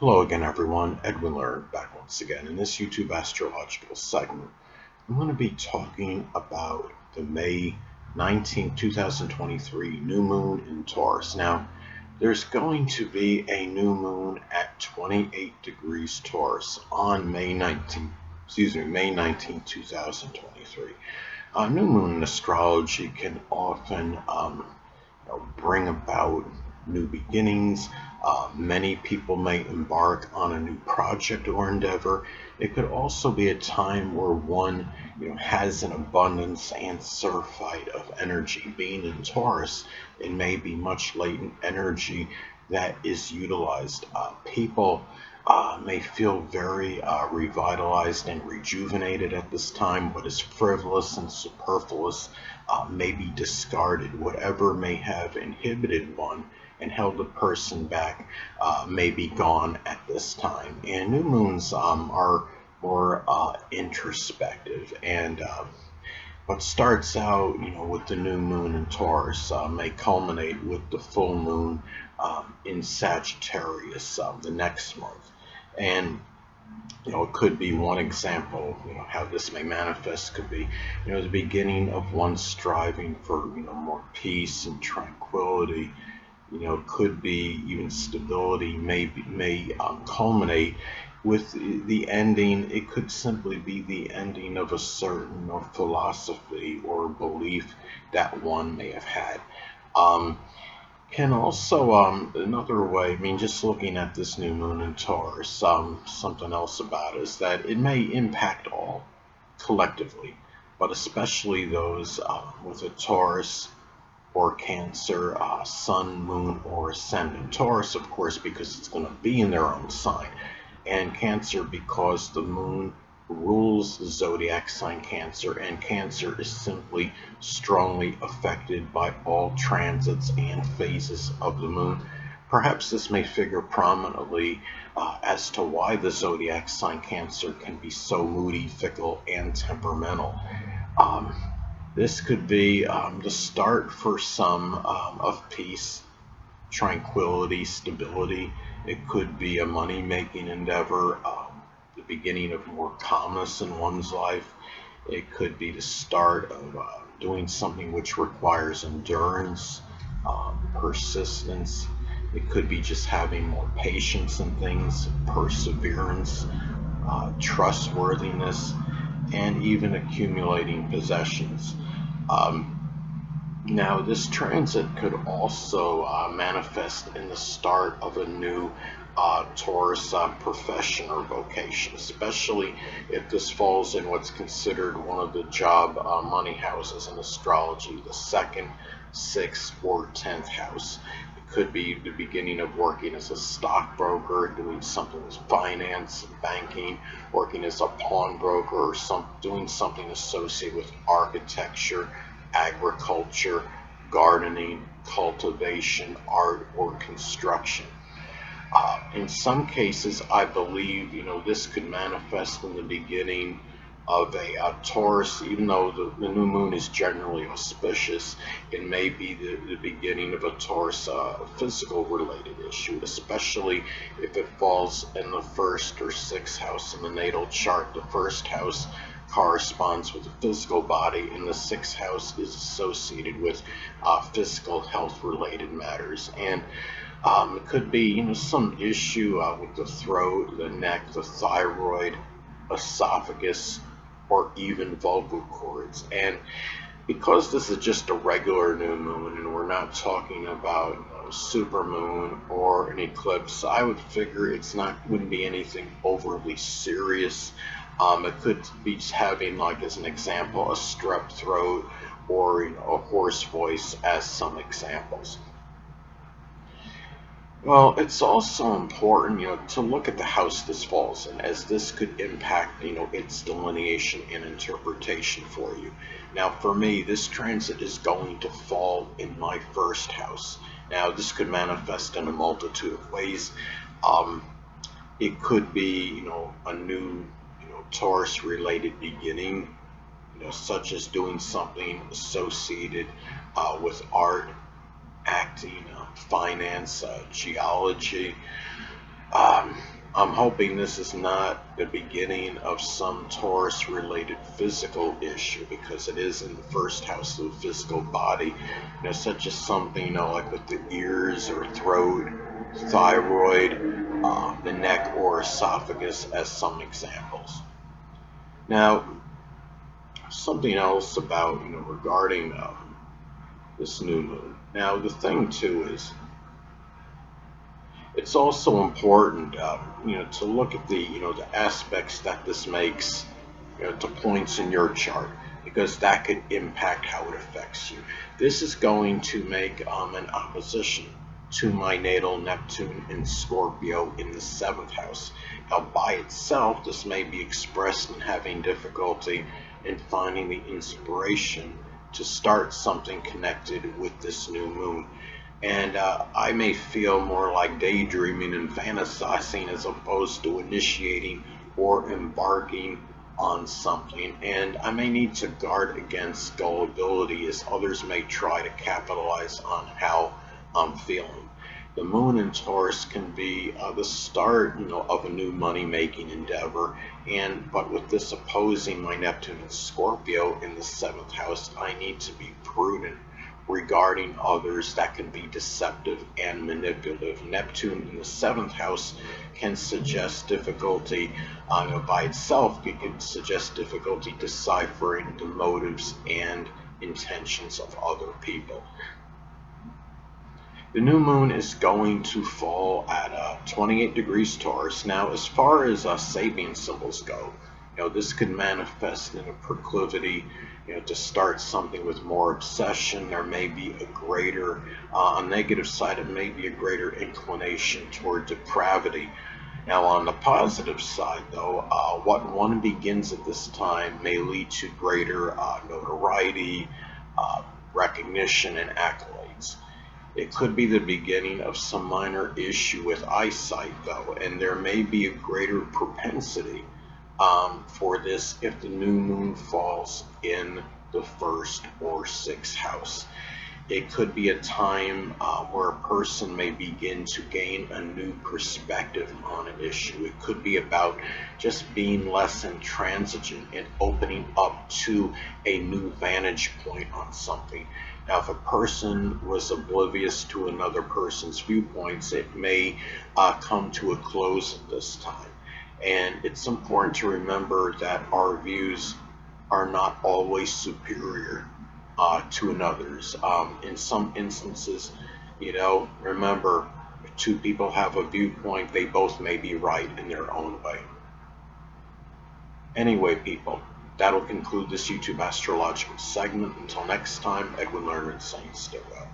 Hello again, everyone. Edwin Learnard back once again. In this YouTube astrological segment, I'm going to be talking about the May 19th, 2023 new moon in Taurus. Now, there's going to be a new moon at 28 degrees Taurus on May 19th, 2023. A new moon in astrology can often bring about new beginnings. Many people may embark on a new project or endeavor. It could also be a time where one has an abundance and surfeit of energy. Being in Taurus, it may be much latent energy that is utilized. People may feel very revitalized and rejuvenated at this time. What is frivolous and superfluous may be discarded. Whatever may have inhibited one and held the person back may be gone at this time. And new moons are more introspective, and what starts out, with the new moon in Taurus may culminate with the full moon in Sagittarius the next month. And it could be one example, how this may manifest could be, the beginning of one striving for, more peace and tranquility. Could be even stability, may culminate with the ending. It could simply be the ending of a certain philosophy or belief that one may have had. Can also, another way, just looking at this new moon in Taurus, something else about it is that it may impact all collectively, but especially those with a Taurus or Cancer, Sun, Moon, or Ascendant. Taurus, of course, because it's going to be in their own sign, and Cancer because the Moon rules the zodiac sign Cancer, and Cancer is simply strongly affected by all transits and phases of the Moon. Perhaps this may figure prominently as to why the zodiac sign Cancer can be so moody, fickle, and temperamental. Um, this could be the start for some of peace, tranquility, stability. It could be a money-making endeavor, the beginning of more calmness in one's life. It could be the start of doing something which requires endurance, persistence. It could be just having more patience in things, perseverance, trustworthiness, and even accumulating possessions. Um, Now, this transit could also manifest in the start of a new Taurus profession or vocation, especially if this falls in what's considered one of the job money houses in astrology, the second, sixth, or 10th house. It could be the beginning of working as a stockbroker, doing something with finance, banking, working as a pawnbroker, or doing something associated with architecture, agriculture, gardening, cultivation, art, or construction. In some cases, I believe, this could manifest in the beginning of a Taurus, even though the new moon is generally auspicious. It may be the beginning of a Taurus physical related issue, especially if it falls in the first or sixth house in the natal chart. The first house corresponds with the physical body, and the sixth house is associated with physical health related matters. And it could be, some issue with the throat, the neck, the thyroid, esophagus, or even vocal cords. And because this is just a regular new moon and we're not talking about super moon or an eclipse, I would figure wouldn't be anything overly serious. It could be having, like as an example, a strep throat or a hoarse voice as some examples. Well, it's also important, to look at the house this falls in, as this could impact, its delineation and interpretation for you. Now, for me, this transit is going to fall in my first house. Now, this could manifest in a multitude of ways. Um, it could be, a new, Taurus-related beginning, such as doing something associated with art, acting, finance, geology. Um, I'm hoping this is not the beginning of some Taurus related physical issue, because it is in the first house of the physical body, such as something, like with the ears or throat, thyroid, the neck or esophagus as some examples. Now, something else about, regarding this new moon. Now, the thing too is, it's also important, to look at the aspects that this makes, to points in your chart, because that could impact how it affects you. This is going to make an opposition to my natal Neptune in Scorpio in the seventh house. Now, by itself, this may be expressed in having difficulty in finding the inspiration to start something connected with this new moon. And I may feel more like daydreaming and fantasizing as opposed to initiating or embarking on something. And I may need to guard against gullibility, as others may try to capitalize on how I'm feeling. The moon in Taurus can be the start, of a new money-making endeavor, but with this opposing my Neptune in Scorpio in the seventh house, I need to be prudent regarding others that can be deceptive and manipulative. Neptune in the seventh house can suggest difficulty, by itself. It can suggest difficulty deciphering the motives and intentions of other people. The new moon is going to fall at 28 degrees Taurus. Now, as far as Sabian symbols go, this could manifest in a proclivity, to start something with more obsession. There may be a greater, on the negative side, it may be a greater inclination toward depravity. Now, on the positive side, though, what one begins at this time may lead to greater notoriety, uh, recognition, and accolades. It could be the beginning of some minor issue with eyesight, though, and there may be a greater propensity for this if the new moon falls in the first or sixth house. It could be a time where a person may begin to gain a new perspective on an issue. It could be about just being less intransigent and opening up to a new vantage point on something. Now, if a person was oblivious to another person's viewpoints, it may come to a close at this time. And it's important to remember that our views are not always superior to another's. In some instances, remember, if two people have a viewpoint, they both may be right in their own way. Anyway, people, that'll conclude this YouTube astrological segment. Until next time, Edwin Learnard saying stay well.